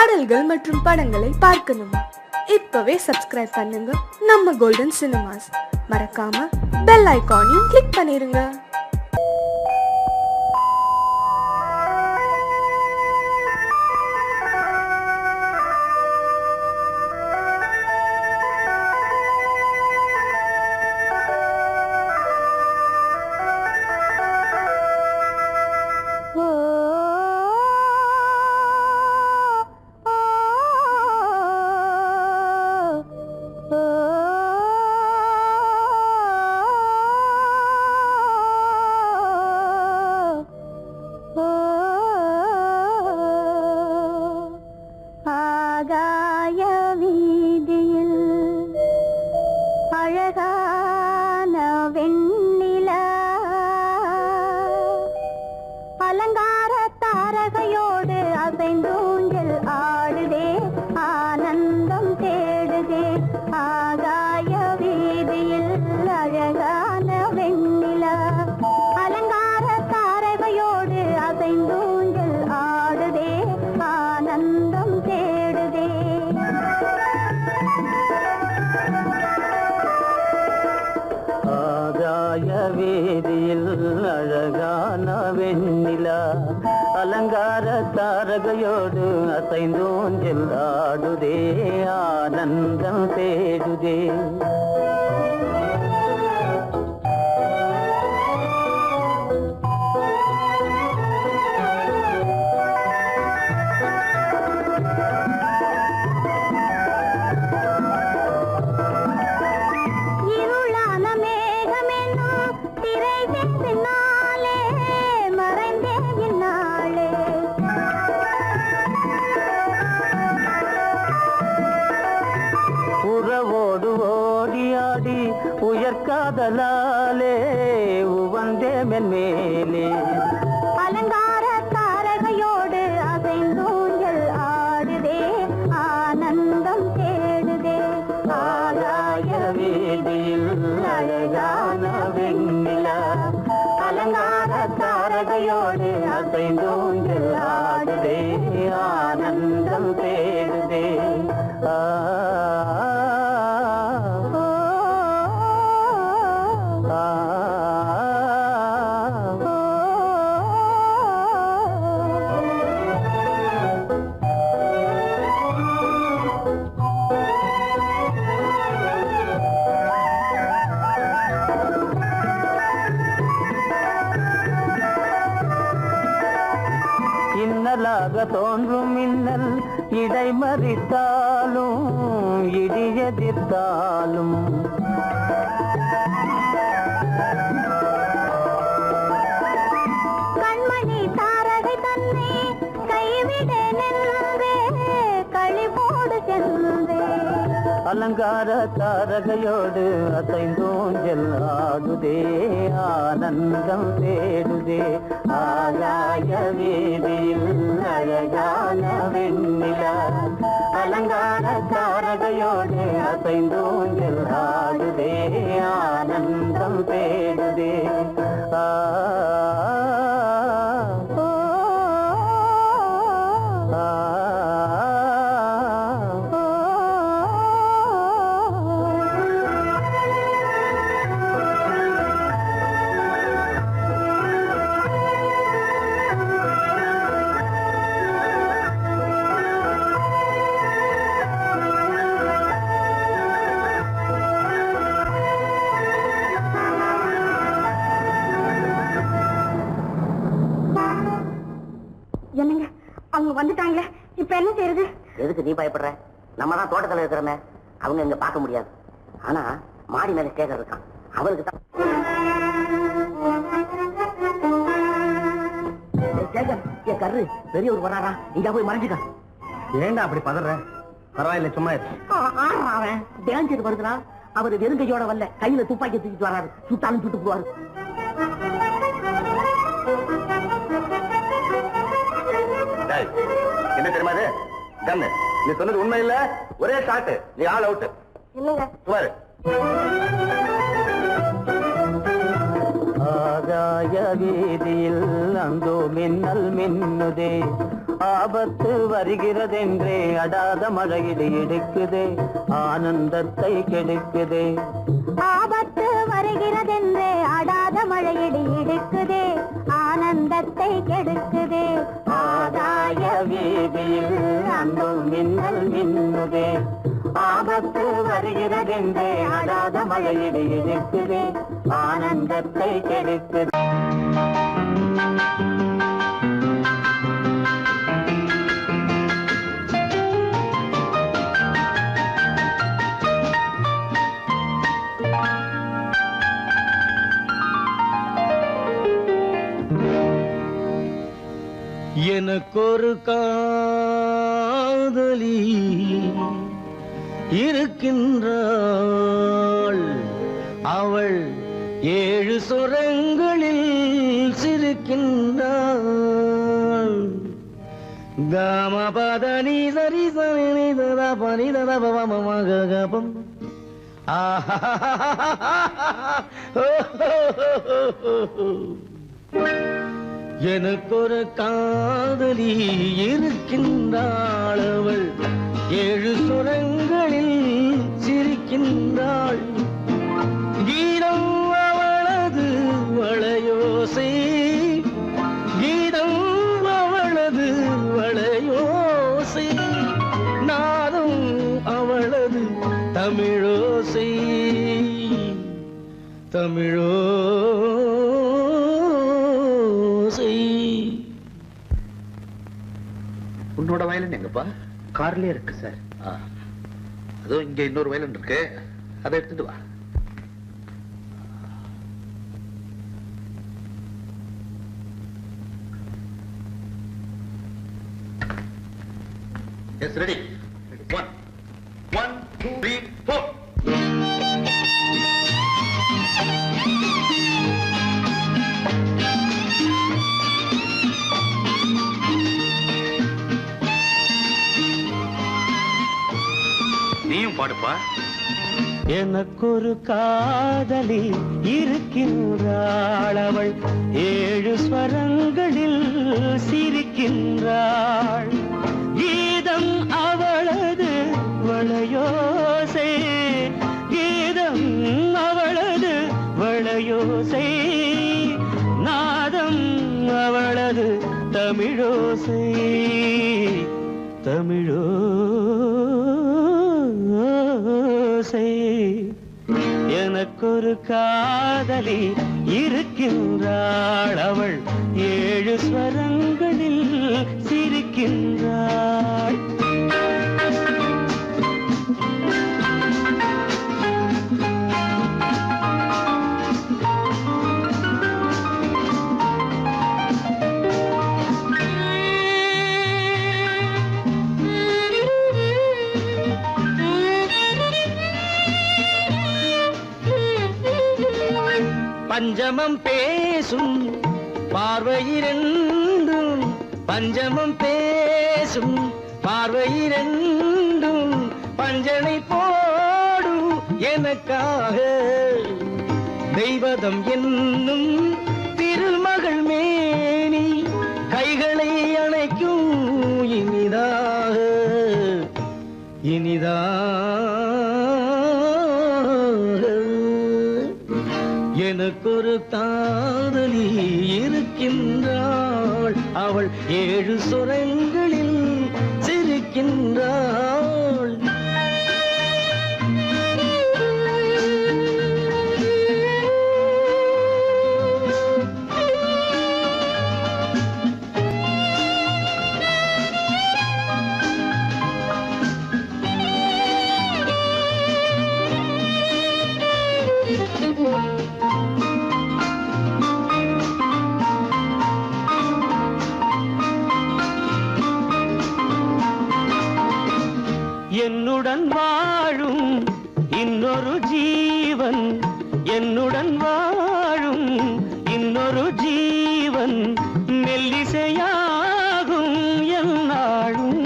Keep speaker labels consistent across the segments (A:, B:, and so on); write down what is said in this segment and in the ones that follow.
A: பாடல்கள் மற்றும் படங்களை பார்க்கணுமா? இப்பவே சப்ஸ்கிரைப் பண்ணுங்க நம்ம கோல்டன் சினிமாஸ். மறக்காம பெல் ஐகானையும் கிளிக் பண்ணிருங்க.
B: அலங்கார தாரகையோடு அசைந்தோஞ்சல் ஆடுதே, ஆனந்தம் தேடுதே. உயர்காதலாலே உவந்தே மென்மேலே
C: அலங்கார தாரகையோடு அசைந்தூஞ்சல் ஆடுதே, ஆனந்தம் தேடுதே.
B: ஆகாய வீதியில் அழகான வெண்ணிலா, அலங்கார தாரகையோடு அசைந்தூஞ்சல் ஆடுதே, ஆனந்தம் தேடுதே. இன்னலாக தோன்றும் மின்னல் இடைமறித்தாலும் இடியெதிர்த்தாலும்
C: கண்மணி தாரகை தன்னை கைவிட நின்றே, களிபோடு சென்றே.
B: அலங்கார தாரகையோடு அசைந்தோஞ்சல் ஆடுதே, ஆனந்தம் தேடுதே. ஆகாய வீதியில் அழகான வெண்ணிலா, அலங்கார தாரகையோடு அசைந்தோஞ்சல் ஆடுதே, ஆனந்தம் தேடுதே.
C: என்னங்க, அவங்க வந்துட்டாங்களே, இப்ப என்ன செய்யறது?
D: எதுக்கு நீ பயப்படுற? நம்ம தான் தோட்டத்தில் இருக்கிறோமே, அவங்க இங்க பார்க்க முடியாது. ஆனா மாடி மேல ஸ்டேஜர் இருக்கான், அவருக்கு தான். கரு பெரியவர் வராரா, இங்க போய் மறைஞ்சுக்க.
B: ஏண்டா அப்படி பதற? பரவாயில்ல, சும்மா
D: அவன் டேஞ்சர் வருதுனா, அவர் வெறுங்கையோட வரல, கையில துப்பாக்கி தூக்கிட்டு வராரு, சுத்தாலும் சுட்டு போவாரு.
B: என்ன தெரியுமா? கண்ணு, நீ சொன்னது உண்மை இல்ல, ஒரே ஷாட், நீ ஆல் அவுட்.
C: இல்லங்க
B: சுமாரு. ஆகாய வீதியில் அந்தோ மின்னல் மின்னுதே,
E: ஆபத்து வருகிறதென்றே அடாத மழையிடு இடுக்குதே ஆனந்தத்தை கெடுக்குதே.
C: ஆபத்து வருகிறதென்றே அடாத மழையிடு இடுக்குதே ஆனந்தத்தை கெடுக்குதே.
E: ஆதாய வீதியில் அங்கும் மின்னல் மின்னுதே. ஆபத்து வருகிறதென்றே அடாத மழையிடு இடுக்குதே ஆனந்தத்தை கெடுக்குதே. எனக்கொரு காதலி இருக்கின்றாள். அவள் 7 சுரங்களில் சிரிக்கின்றாள். காமபதனி சரி சரி ததா பனி ததா பவமகபம். எனக்கொரு காதலி இருக்கின்றாள். அவள் 7 சுரங்களில் சிரிக்கின்றாள். கீதம் அவளது வளையோசை. கீதம் அவளது வளையோசை. நாதம் அவளது தமிழோசை. தமிழோசை.
B: உன்னோட வயலன் எங்கப்பா?
E: கார்லயே இருக்கு சார்.
B: அதோ இங்க இன்னொரு வயலன் இருக்கு, அதை எடுத்துட்டு வா. Yes, ready. 1 2 3 4. நீயும் பாடுப்பா.
E: எனக்கொரு காதலி இருக்கின்றாள். அவள் 7 ஸ்வரங்களில் சிரிக்கின்றாள். கீதம் அவளது வளையோசை. கீதம் அவளது வளையோசை. நாதம் அவளது தமிழோசை. தமிழோசை. எனக்கொரு காதலி இருக்கின்றாள். அவள் 7 ஸ்வரங்களில் சிரிக்கின்றாள். பஞ்சமம் பேசும் பார்வையிரண்டும். பஞ்சமம் பேசும் பார்வையிரண்டும். பஞ்சனை போடும் எனக்காக. தெய்வதம் என்னும் திருமகள் மேனி கைகளை அணைக்கும் இனிதாக. எனக்கொரு காதலி இருக்கின்றாள். அவள் 7 சுரங்களில் சிரிக்கின்றாள். என்னுடன் வாழும் இன்னொரு ஜீவன். என்னுடன் வாழும் இன்னொரு ஜீவன். மெல்லிசையாகும் என்னாலும்.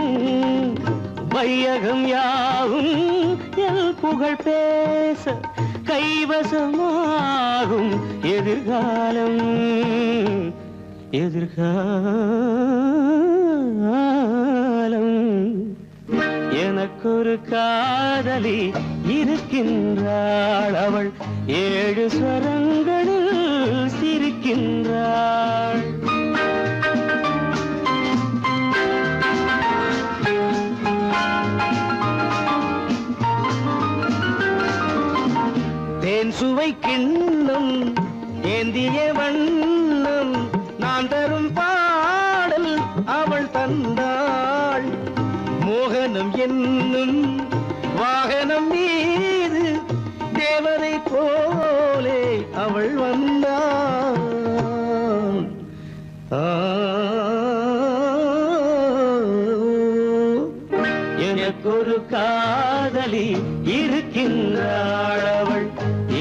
E: வையகம் யாவும் என் புகழ் பேச கைவசமாகும் எதிர்காலம். எதிர்காலம். எனக்கொரு காதலி இருக்கின்றாள், அவள் 7 ஸ்வரங்களில் சிரிக்கின்றாள். தேன் சுவை கிண்ணம் ஏந்திய வண்ணம் நான் தரும் பாடல் அவள் தந்தாள். மோகனம் என்னும் வாகனம் மீது தேவதை போலே அவள் வந்தாள். எனக்கொரு காதலி இருக்கின்றாள், அவள்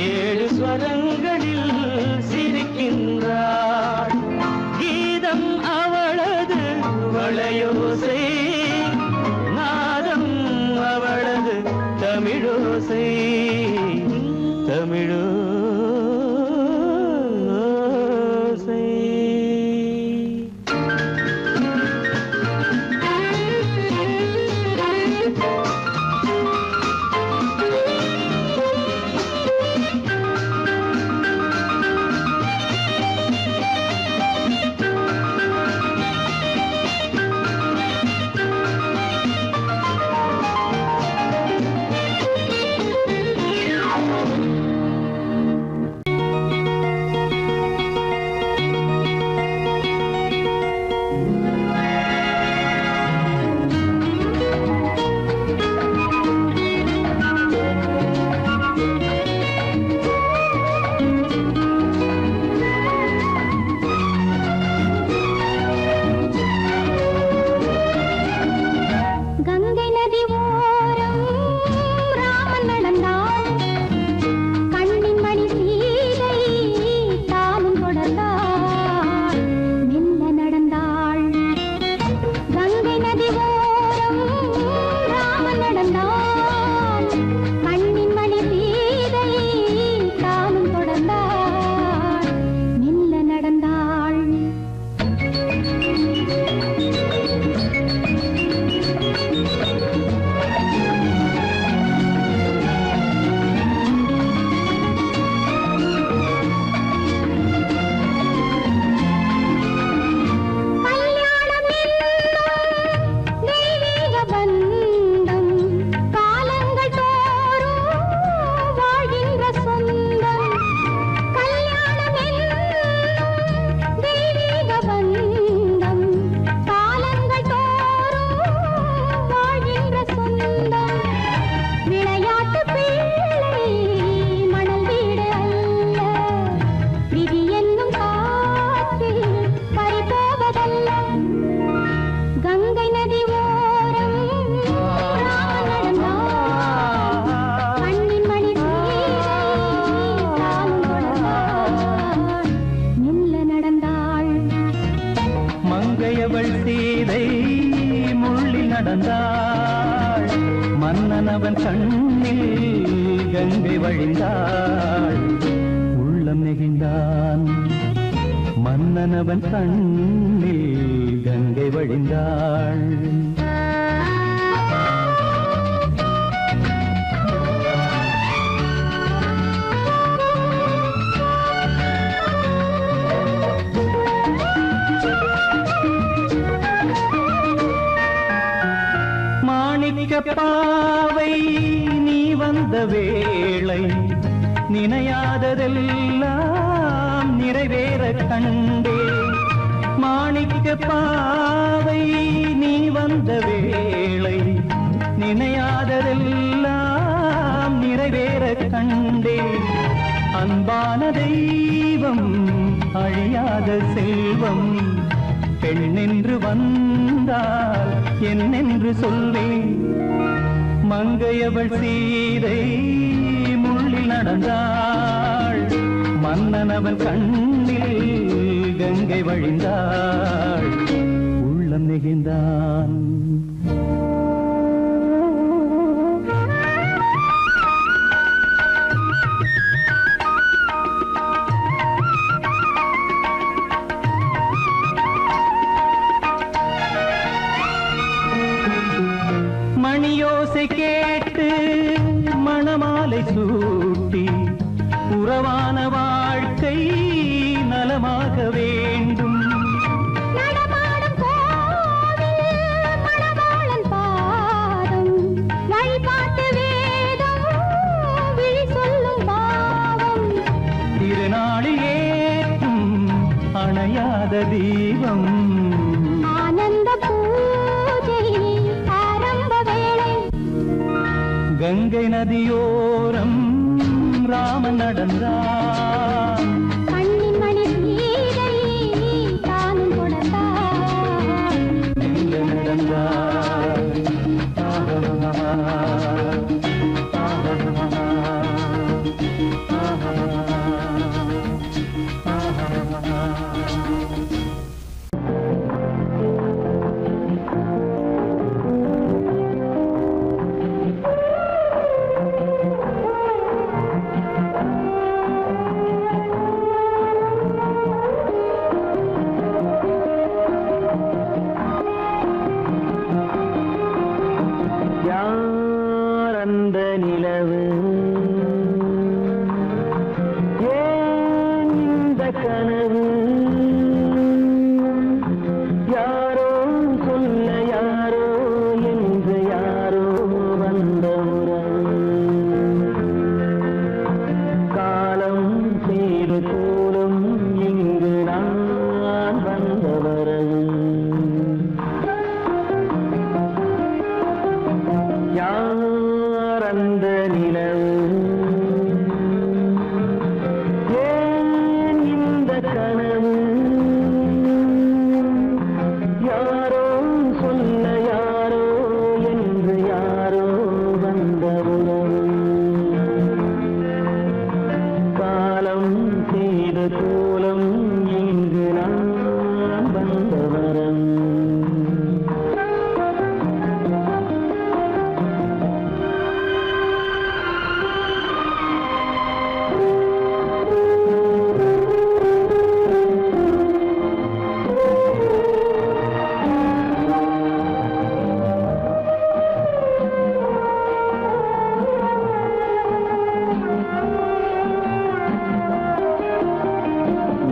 E: 7 ஸ்வரங்களில் சிரிக்கின்றாள். கீதம் அவளது வளையோசை, நாதம் அவளது தமிழோசை, தமிழோசை. மன்னனவன் கண்ணில் கங்கை வழிந்தாள், உள்ளம் நெகிழ்ந்தான். மன்னனவன் கண்ணில் கங்கை வழிந்தாள். பாவை நீ வந்த வேளை நினையாததெல்லாம் நிறைவேற கண்டே. மாணிக்க பாவை நீ வந்த வேளை நினையாததெல்லாம் நிறைவேற கண்டே. அன்பான தெய்வம் அழியாத செல்வம் பெண்ணென்று வந்தால் என்னென்று சொல்வேன். மங்கையவள் சீதை முள்ளில் நடந்தாள், மன்னனவன் கண்ணில் கங்கை வழிந்தாள், உள்ளம் நெகிழ்ந்தான். மணியோசை கேட்டு மணமாலை சூட்டி உறவான வாழ்க்கை நலமாக வேண்டும்.
C: நடமாடும் கோவில் மணவாளன் பாதம் வழிபாட்டு வேதம் விழி சொல்லும் பாவம்.
E: திருநாளில் ஏற்றும் அணையாத தீபம்.
C: ஆனந்த பூஜை ஆரம்ப வேளை.
E: கங்கை நதியோரம் ராமன் நடந்தார்.
C: கண்ணின் மணி சீதை தானும் கொடுத்தார்.
E: எங்க நடந்தார். யார் அந்த நிலவு, ஏன் இந்த கனவு, யாரோ சொல்ல யாரோ என்று யாரோ வந்த உறவு. காலம் செய்து கூலும் இங்கு நான் வந்த வரவு. யார் அந்த நிலவு, ஏன் இந்த கனவு, யாரோ சொல்ல யாரோ என்று யாரோ வந்த உறவு. காலம் செய்த கோலம் இங்கு நான் வந்த வரவு.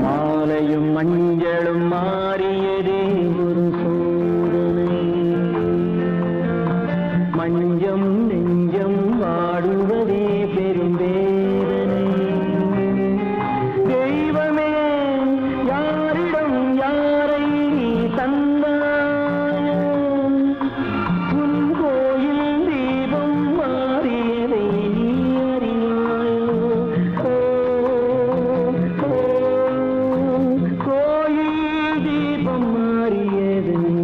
E: மாலையும் மஞ்சளும் மாறியதே ஒரு சோதனை. மஞ்சம் நெஞ்சம் வாடுவதே பெரும் வேதனை. தெய்வமே யாரிடம் யாரை நீ தந்தாயோ, உன் கோயில் தீபம் மாறியதை நீ அறியாயோ. கோயில் தீபம் மாறியது நீ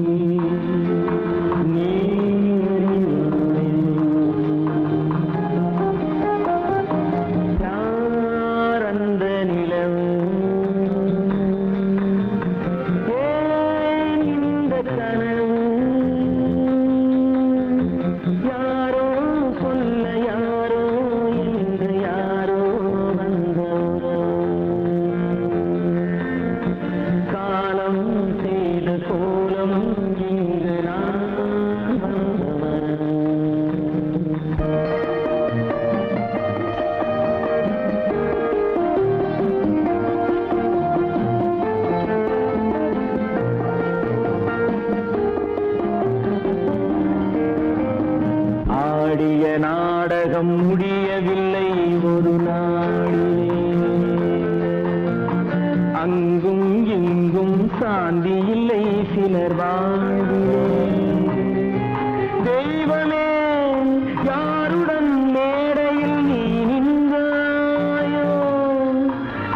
E: யார் அந்த நிலவு, ஏன் இந்த கனவு, யாரோ சொல்ல யாரோ என்று யாரோ வந்த காலம் செய்த கோலம் இங்கு நான் வந்தவர். ஆடிய நாடகம் முடியவில்லை ஒரு நாளிலே. அங்கும் இங்கும் சாந்தி இல்லை சிலர் வாழ்விலே. தெய்வமே யாருடன் மேடையில் நீ நின்றாயோ,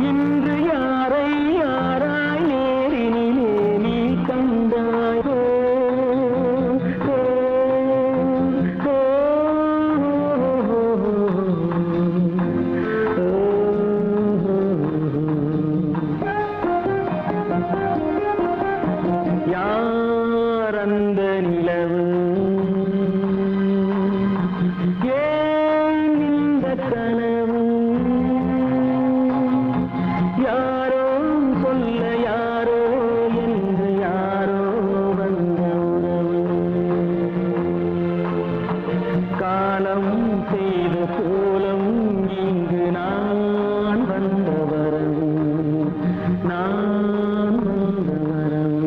E: இன்று யாரை யாராய் நேரினிலே நீ கண்டாயோ. யார் அந்த நிலவு, காலம் செய்த கோலம் இங்கு நான் வந்தவரம் நான் வந்தவரம்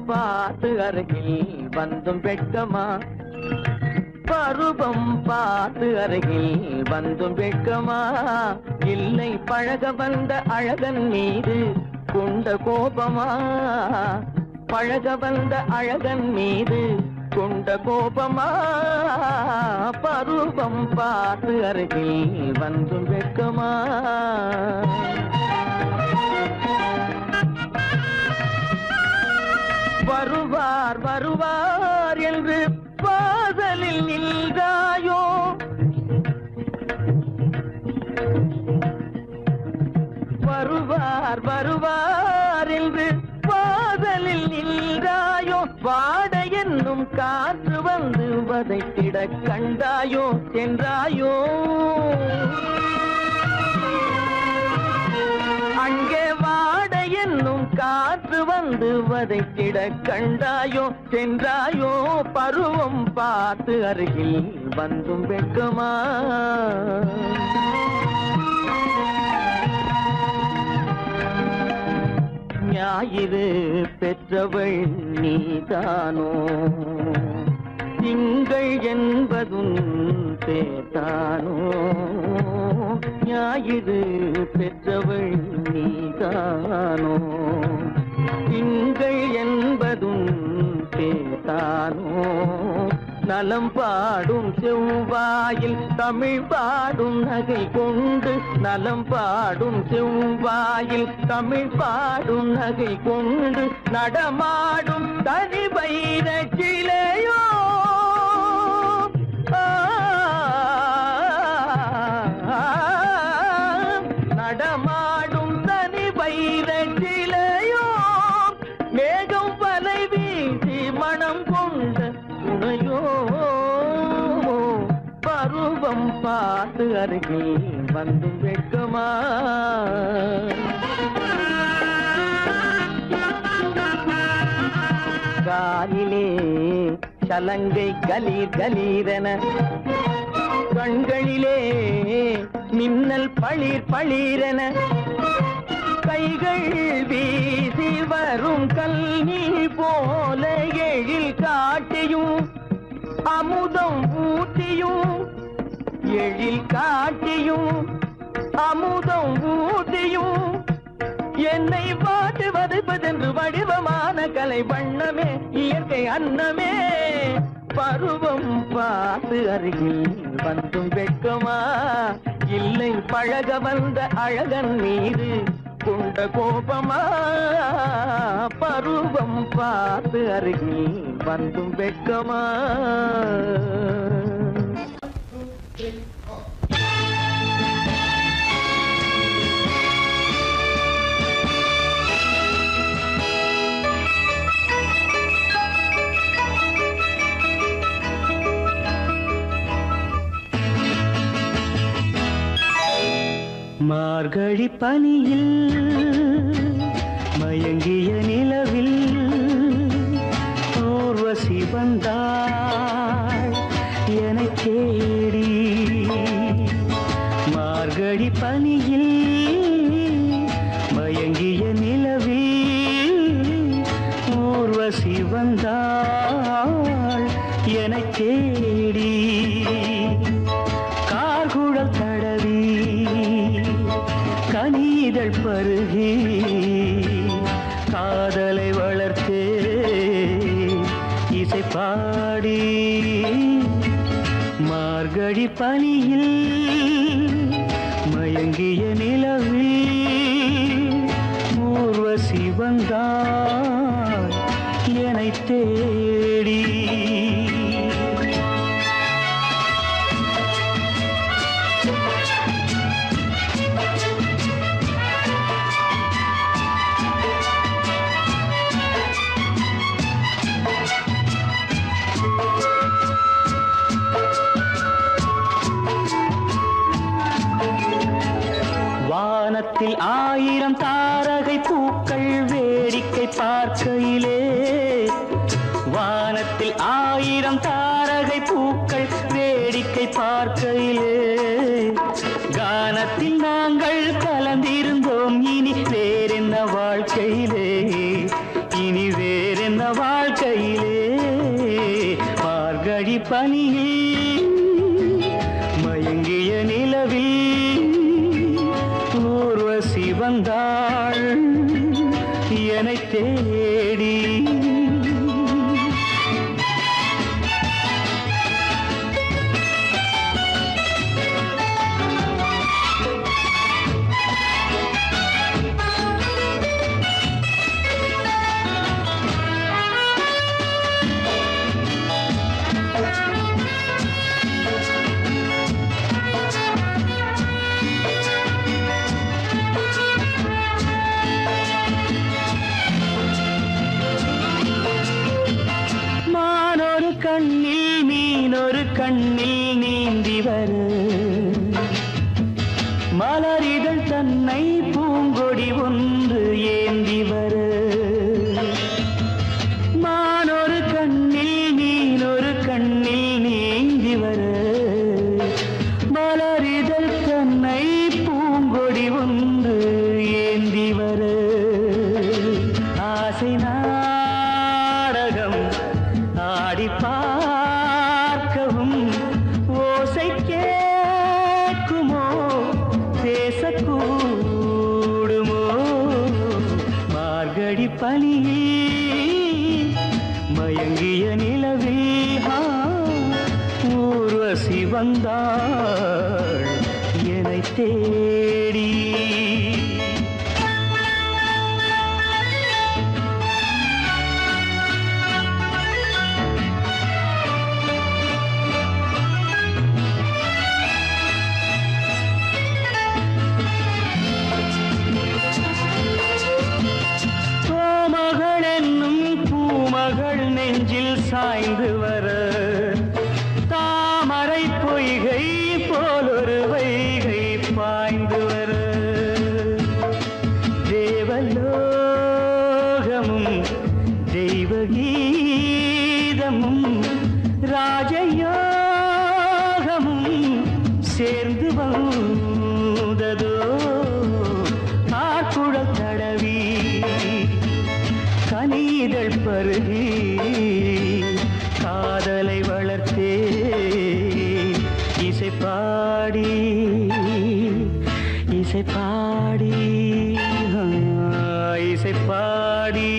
E: பார்த்து அருகில் வந்தும் வெட்கமா பருவம் பார்த்து அருகில் வந்தும் வெட்கமா இல்லை பழக வந்த அழகன் மீது கொண்ட கோபமா பழக வந்த அழகன் மீது கொண்ட கோபமா பருவம் பார்த்து அருகில் வந்தும் வெட்கமா வருவார் வருவார் என்று வாசலில் நின்றாயோ வருவார் வருவார் என்று வாசலில் நின்றாயோ வாட என்னும் காற்று வந்து வதைத்திட கண்டாயோ சென்றாயோ அங்கே வாட என்னும் காற்று வந்து வதைத்திட கண்டாயோ சென்றாயோ பருவம் பார்த்து அருகில் வந்தும் வெட்கமா ஞாயிறு பெற்றவள் நீதானோ திங்கள் என்பதும் பேத்தானோ ஞாயிறு பெற்றவள் நீதானோ திங்கள் என்பதும் பேத்தானோ நலம் பாடும் செவ்வாயில் தமிழ் பாடும் நகை கொண்டு நலம் பாடும் செவ்வாயில் தமிழ் பாடும் நகை கொண்டு நடமாடும் தனி வைர சிலையோ நடமாடும் தனி வைர சிலையோ மேகம் வலை வீசி மனம் கொண்ட துணையோ பருவம் பார்த்து அருகில் வந்து வெட்கமா காலிலே சலங்கை கலீர் கலீரென கண்களிலே மின்னல் பளிர் பளிரென கைகள் வீசி வரும் கல்நீர் போல எழில் காட்டியும் அமுதம் ஊட்டியும் எழில் காட்டியும் அமுதம் ஊட்டியும் என்னை பாட்டு வதைப்பதென்று வடிவமான கலை வண்ணமே இயற்கை அன்னமே பருவம் பார்த்து அருகில் வந்தும் வெட்கமா இல்லை பழக வந்த அழகன் மீது கொண்ட கோபமா பருவம் பார்த்து அருகில் வந்தும் வெட்கமா மார்கழி பனியில் மயங்கிய நிலவில் ஊர்வசி வந்தாள் எனச் தேடி மார்கழி பனியில் மயங்கிய நிலவில் ஊர்வசி வந்தாள் எனச் தேடி கார்குழல் தடவி கனிதழ் பருகி காதலை வளர்த்தே இசை பாடி மார்கழி பனியில் மயங்கிய நிலவில் ஊர்வசி வந்தாள் என்னை தேடி. வானத்தில் 1000 தாரகை பூக்கள் வேடிக்கை பார்க்கையிலே, வானத்தில் 1000 தாரகை பூக்கள் வேடிக்கை பார்க்கையிலே, கானத்தில் நாங்கள் கலந்திருந்தோம். இனி வேறென்ன வாழ்க்கையிலே, இனி வேறென்ன வாழ்க்கையிலே. மார்கழி பனியில் மயங்கிய நிலவில் ஊர்வசி வந்தாள் என்னை தேடி. கண்ணில் மீனொரு கண்ணில் நீந்தி வரு, மலரிதழ் தன்னை பூங்கொடி ஒன்று ஏந்தி வரு. மானொரு கண்ணில் மீனொரு கண்ணில் நீந்தி வரு, மலரிதழ் தன்னை பூங்கொடி ஒன்று ஏந்தி வரு. ஆசை நாடகம் ஆடி பார்க்கவும் ஓசை கேட்குமோ, பேசக்கூடுமோ. மார்கழி பனியில் மயங்கிய நிலவில் ஊர்வசி வந்தாள் என்னை தேடி. நெஞ்சில் சாய்ந்து வர, தாமரை பொய்கை போலொரு வைகை பாய்ந்து வர. தேவலோகமும் தெய்வகீதமும் ராஜயோகமும் சேர்ந்து வந்ததோ. ஆக்குழல் தடவி கனிதழ் பருகி காதலை வளர்த்தே, இசை பாடி இசை பாடி இசை பாடி.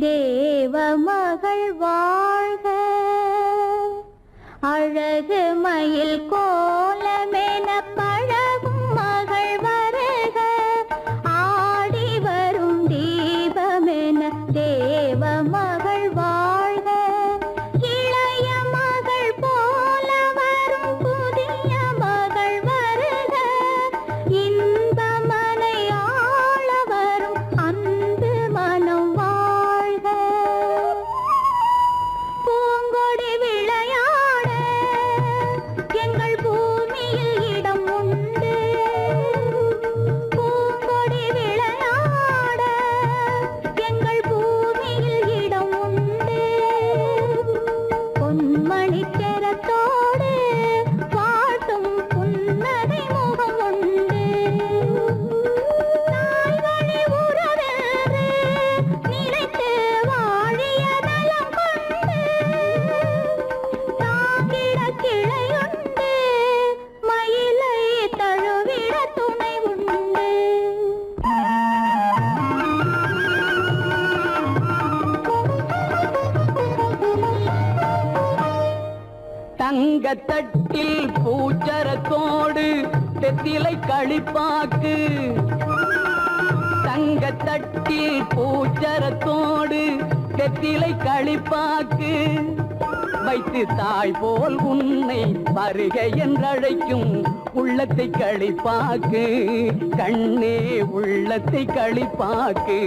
C: தேவ மகள் வாழ்க, அழகு மயில் கோலமென பழகும் மகள் வருக, ஆடி வரும் தீபமென தேவ மகள் வாழ்க, இளைய மகள் போல வரும் புதிய மகள் வருக, இன்ப மனை ஆள வரும் அன்பு மனம் வாழ்க. துணை உண்டு.
F: தங்க தட்டில் பூச்சரத்தோடு தெத்திலை களிப்பாக்கு, தங்க தட்டில் பூச்சரத்தோடு தெத்திலை களிப்பாக்கு வைத்து தாய் போல் உன்னை வருக என்றழைக்கும் உள்ளத்தை களிப்பாக்கு, கண்ணே உள்ளத்தை களிப்பாக்கு.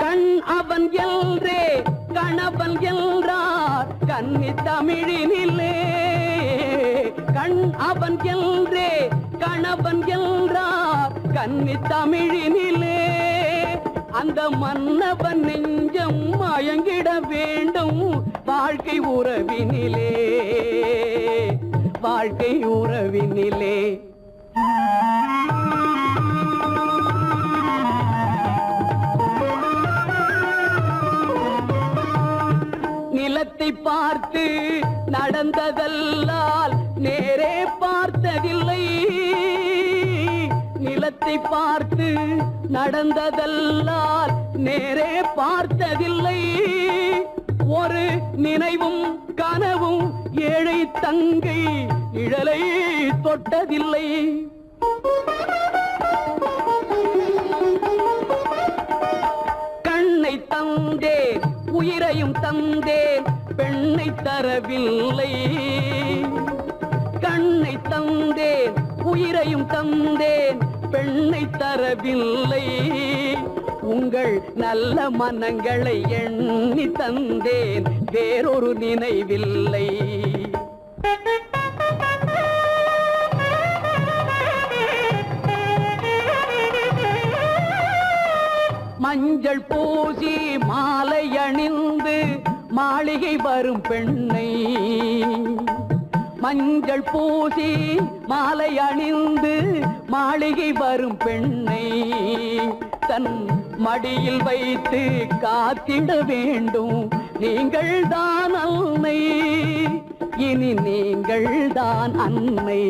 F: கண் அவன் எல்ரே கணவன் என்றார் கன்னி தமிழினிலே, கண் அவன் எல்ரே கணவன் என்றார் கன்னி தமிழினிலே, அந்த மன்னவன் நெஞ்சம் மயங்கிட வேண்டும் வாழ்க்கை உறவினிலே, வாழ்க்கை உறவினிலே. நிலத்தை பார்த்து நடந்ததல்லால் நேரே பார்த்ததில்லை, நிலத்தை பார்த்து நடந்ததல்லால் நேரே பார்த்ததில்லை, ஒரு நினைவும் கனவும் ஏழை தங்கை இழலை தொட்டதில்லை. கண்ணை தந்தேன் உயிரையும் தந்தேன் பெண்ணை தரவில்லை, கண்ணை தந்தேன் உயிரையும் தந்தேன் பெண்ணை தரவில்லை, உங்கள் நல்ல மனங்களை எண்ணி தந்தேன் வேறொரு நினைவில்லை. மஞ்சள் பூசி மாலை அணிந்து மாளிகை வரும் பெண்ணை, மஞ்சள் பூசி மாலை அணிந்து மாளிகை வரும் பெண்ணை தன் மடியில் வைத்து காத்திட வேண்டும் நீங்கள் தான் அன்னை, இனி நீங்கள் தான் அன்னை.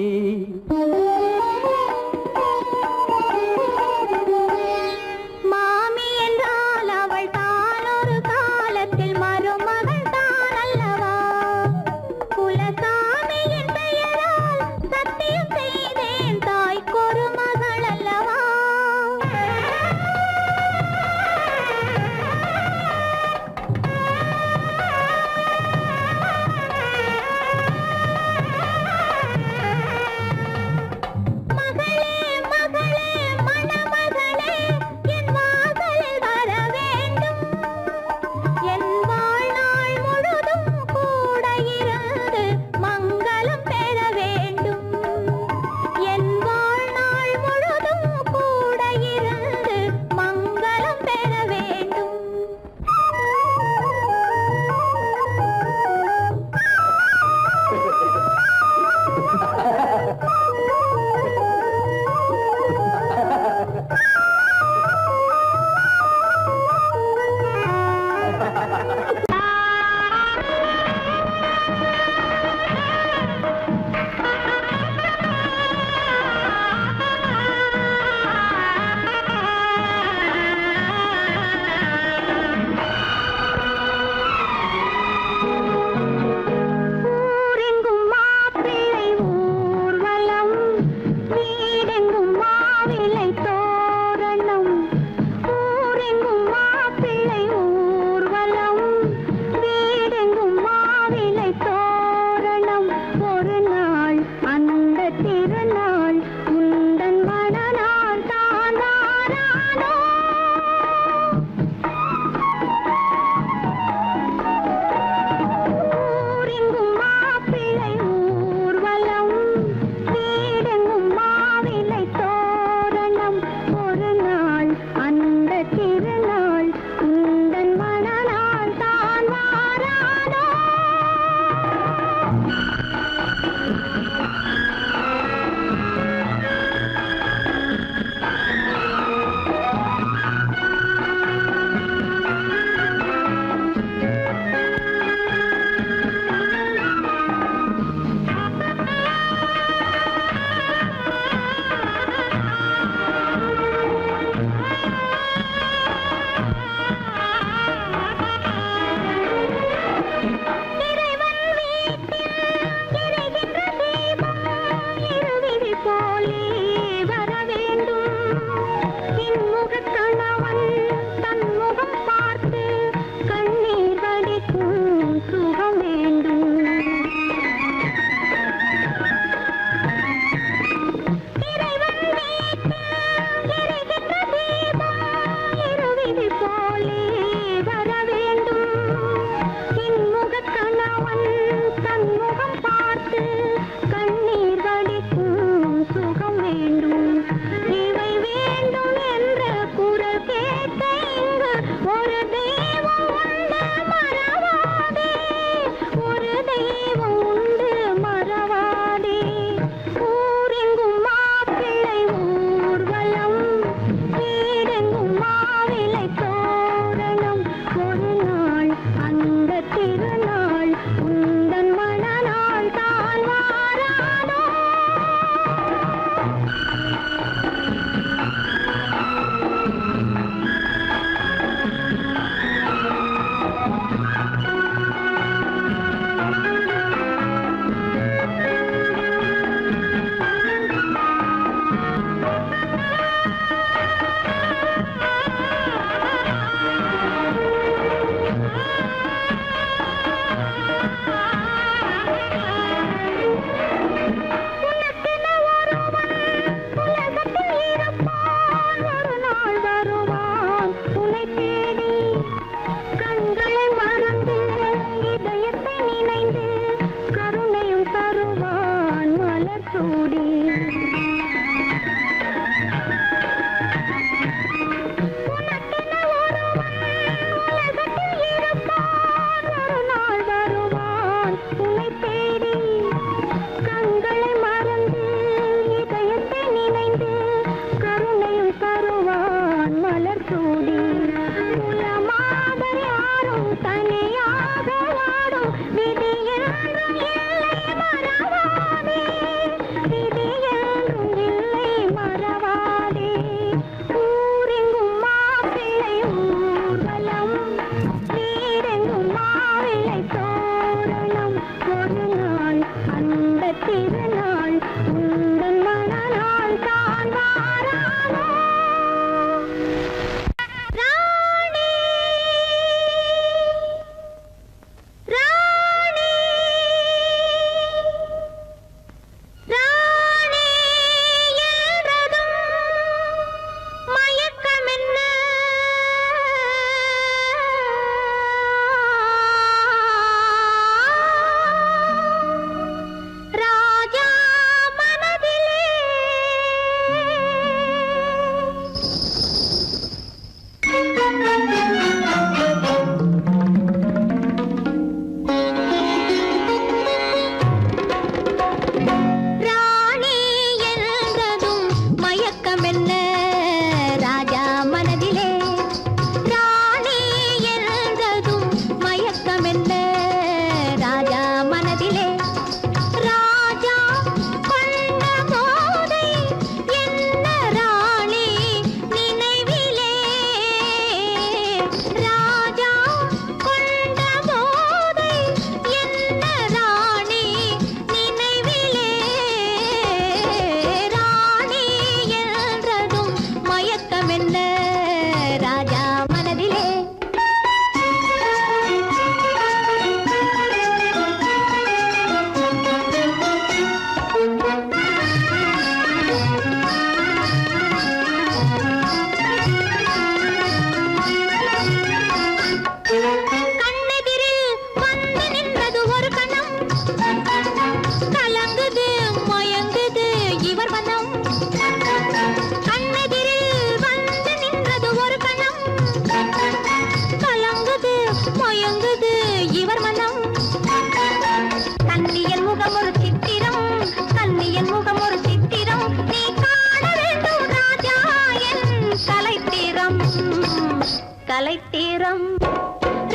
C: கலைத்தீரம்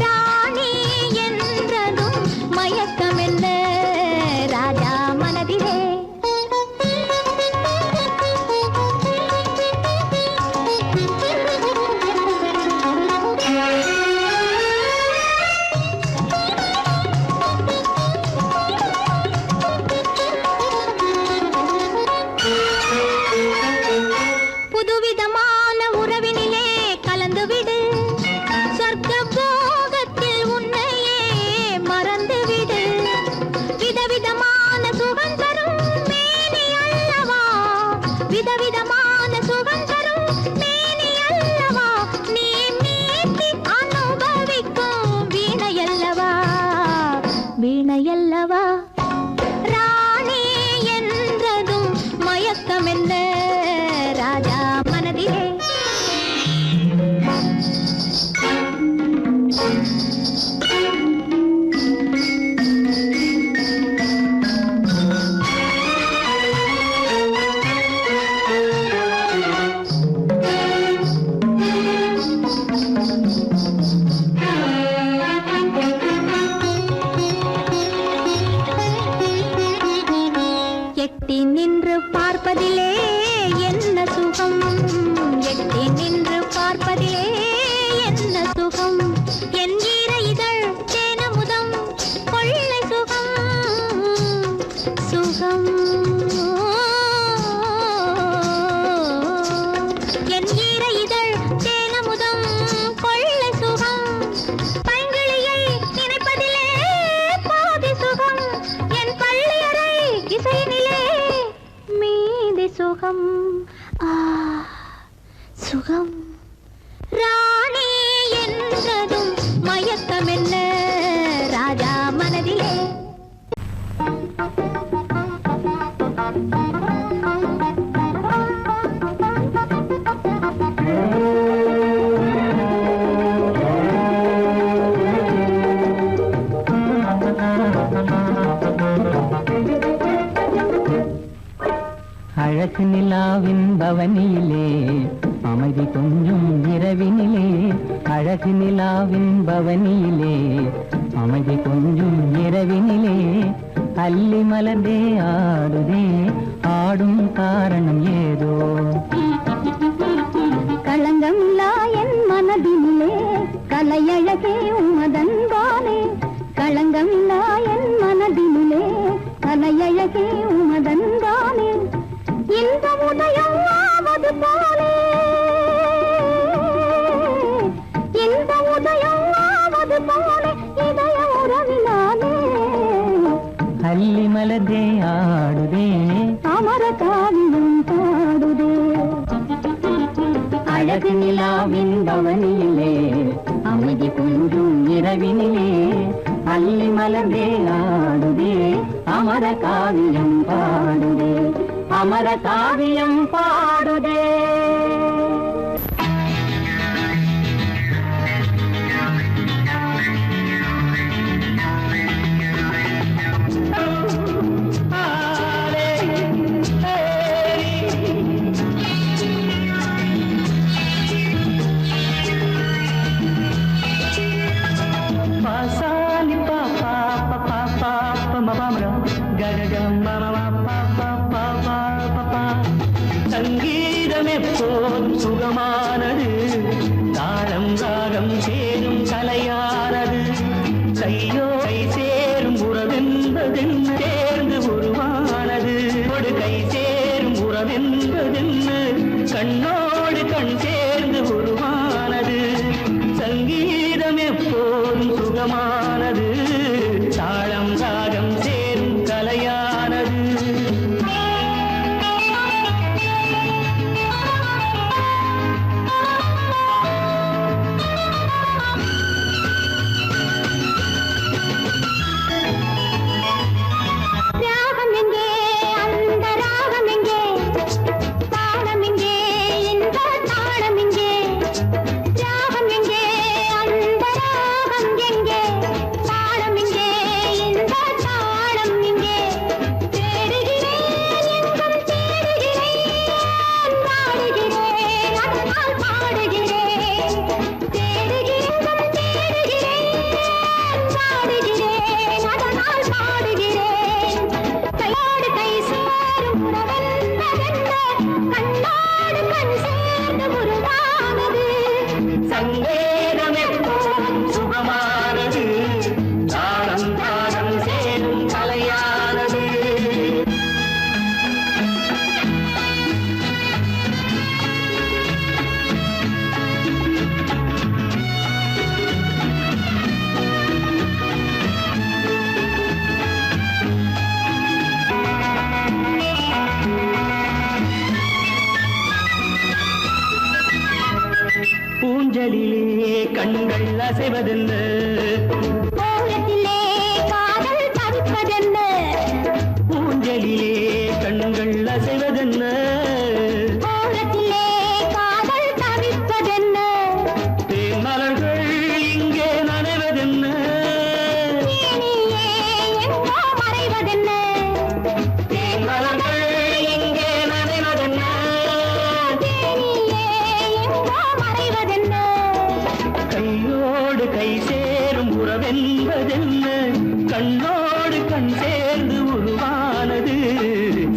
C: ராணி என்றதும் மயக்கமென்ன ராஜா மனதிலே புதுவிதமான உறவினிலே கலந்துவிடு சொர்க்க போகத்தில் உன்னையே மறந்துவிடு விதவிதமான சுகம் தரும் மேனி அல்லவா விதவிதமான சுகம் தரும் மேனி அல்லவா நீ மீட்டி அனுபவிக்கும் வீணையல்லவா வீணையல்லவா ராணி என்றதும் மயக்கமென்ன ராஜா மனதிலே எட்டி நின்று பார்ப்பதிலே என்ன சுகம் எட்டி நின்று பார்ப்பதிலே என்ன சுகம் என் ஈர இதழ் தேனமுதம் கொள்ளை சுகம் சுகம் என் ஈர இதழ் தேனமுதம் கொள்ளை சுகம் பைங்கிளியை நினைப்பதிலே பாதி சுகம் என் பள்ளியறை இசையினிலே மீதி சுகம் ஆ சுகம் ராணி என்றதும் மயக்கமென்ன ராஜா மனதிலே
G: அழகு நிலாவின் பவனியிலே அமைதி கொஞ்சம் இரவினிலே அழகு நிலாவின் பவனியிலே அமைதி கொஞ்சம் இரவினிலே அல்லி மலர்ந்தே ஆடுதே ஆடும் காரணம் ஏதோ
C: களங்கமில்லா என் மனதிலே கலையழகே உமதன்பானே களங்கமில்லா என் மனதிலே கலையழகே உமதன்பானே இந்த உதயம் ஆவது போலே இந்த உதயம் ஆவது போலே இதய உறவினாலே
G: அல்லி மலர்ந்தே ஆடுதே
C: அமர காவியம் பாடுதே
G: அழகு நிலாவின் பவனியிலே அமைதி கொஞ்சம் இரவினிலே அல்லி மலர்ந்தே ஆடுதே அமர காவியம் பாடுதே அமர காவியம் பாடுதே
E: சங்கீதம் எப்போதும் சுகமானது தாளம் ராகம் சேரும் கலையானது கையோ கை சேரும் உறவென்பதென்ன சேர்ந்து உருவானது ஒரு கை சேரும் உறவென்பதென்ன கண்ணோடு கண் சேர்ந்து உருவானது சங்கீதம் எப்போதும் சுகமானது தாளம் ராகம் சேரும் கலையானது ஊஞ்சலிலே கண்கள் அசைவதென்ன
C: காதல் தவிப்பதென்ன
E: ஊஞ்சலிலே கண்கள் அசைவதென்ன
C: காதல் தவிப்பதென்ன
E: தேன் மலர்கள் இங்கே நனைவதென்ன
C: மறைவதென்ன
E: தேன் மலர்கள் இங்கே நனைவதென்ன
C: மறைவதென்ன
E: கையோடு கை சேரும் உறவென்பதென்ன கண்ணோடு கண் சேர்ந்து உருவானது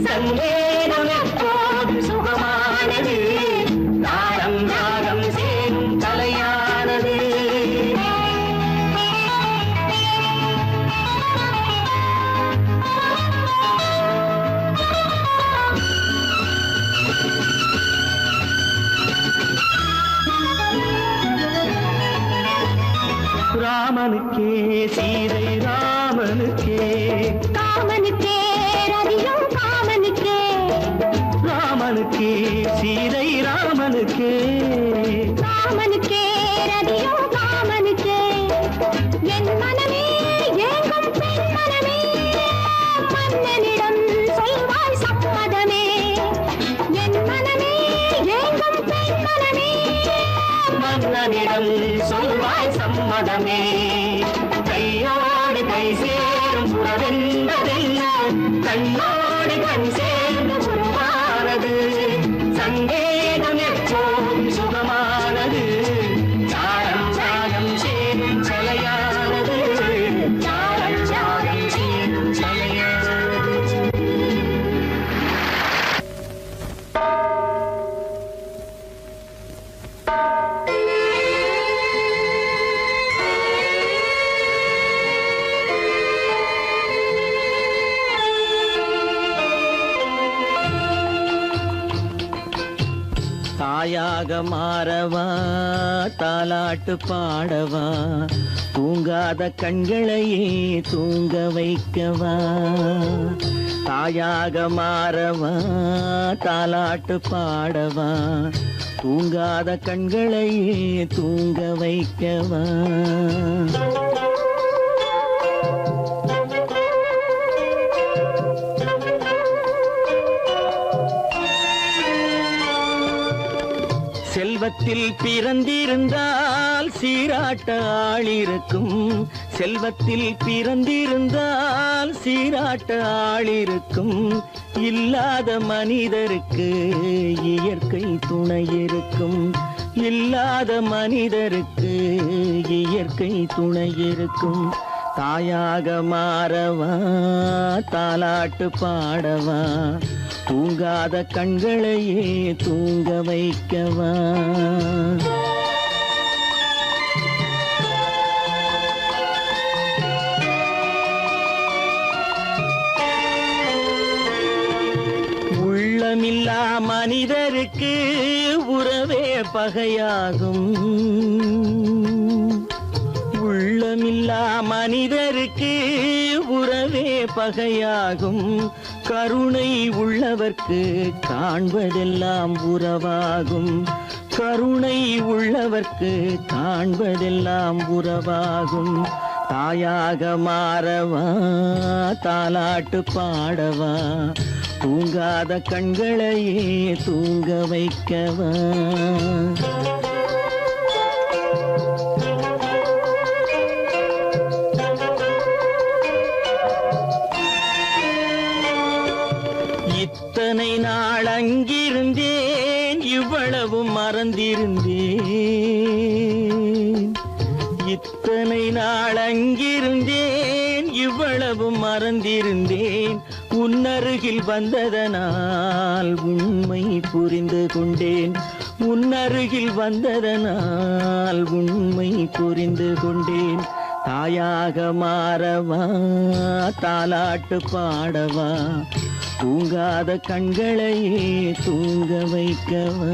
E: சங்கேதம் எப்போது சுகமானது தாளம் ராகம் சேரும் கலையானது ராமனுக்கே சீதை ராமனுக்கே
C: காமனுக்கே ரதியும் காமனுக்கே
E: ராமனுக்கே சீதை ராமனுக்கே
C: காமனுக்கே ரதியும் காமனுக்கே என் மனமே ஏங்கும் பெண் மனமே மன்னனிடம் சொல்வாய் சம்மதமே என் மனமே ஏங்கும் பெண் மனமே
E: மன்னனிடம் சொல்வாய் சம்மதமே கையோடு கை சேரும் உறவென்பதென்ன கண்ணோடு கண் சேர்ந்து உருவானது தாயாக மாறவா தாலாட்டு பாடவா தூங்காத கண்களையே தூங்க வைக்கவா தாயாக மாறவா தாலாட்டு பாடவா தூங்காத கண்களையே தூங்க வைக்கவா செல்வத்தில் பிறந்திருந்தால் சீராட்ட ஆளிருக்கும் செல்வத்தில் பிறந்திருந்தால் சீராட்ட ஆளிருக்கும் இல்லாத மனிதருக்கு இயற்கை துணை இருக்கும் இல்லாத மனிதருக்கு இயற்கை துணை இருக்கும் தாயாக மாறவா தாலாட்டு பாடவா தூங்காத கண்களையே தூங்க வைக்கவா உள்ளமில்லா மனிதருக்கு உறவே பகையாகும் உள்ளமில்லா மனிதருக்கு உறவே பகையாகும் கருணை உள்ளவர்க்கு காண்பதெல்லாம் உறவாகும் கருணை உள்ளவர்க்கு காண்பதெல்லாம் உறவாகும் தாயாக மாறவா தாலாட்டு பாடவா தூங்காத கண்களையே தூங்க வைக்கவா இத்தனை நாள் அங்கிருந்தேன் இவ்வளவு மறந்திருந்தேன் இத்தனை நாள் அங்கிருந்தேன் இவ்வளவு மறந்திருந்தேன் உன்னருகில் வந்ததனால் உண்மை புரிந்து கொண்டேன் உன்னருகில் வந்ததனால் உண்மை புரிந்து கொண்டேன் தாயாக மாறவா தாலாட்டு பாடவா தூங்காத கண்களையே தூங்க வைக்கவா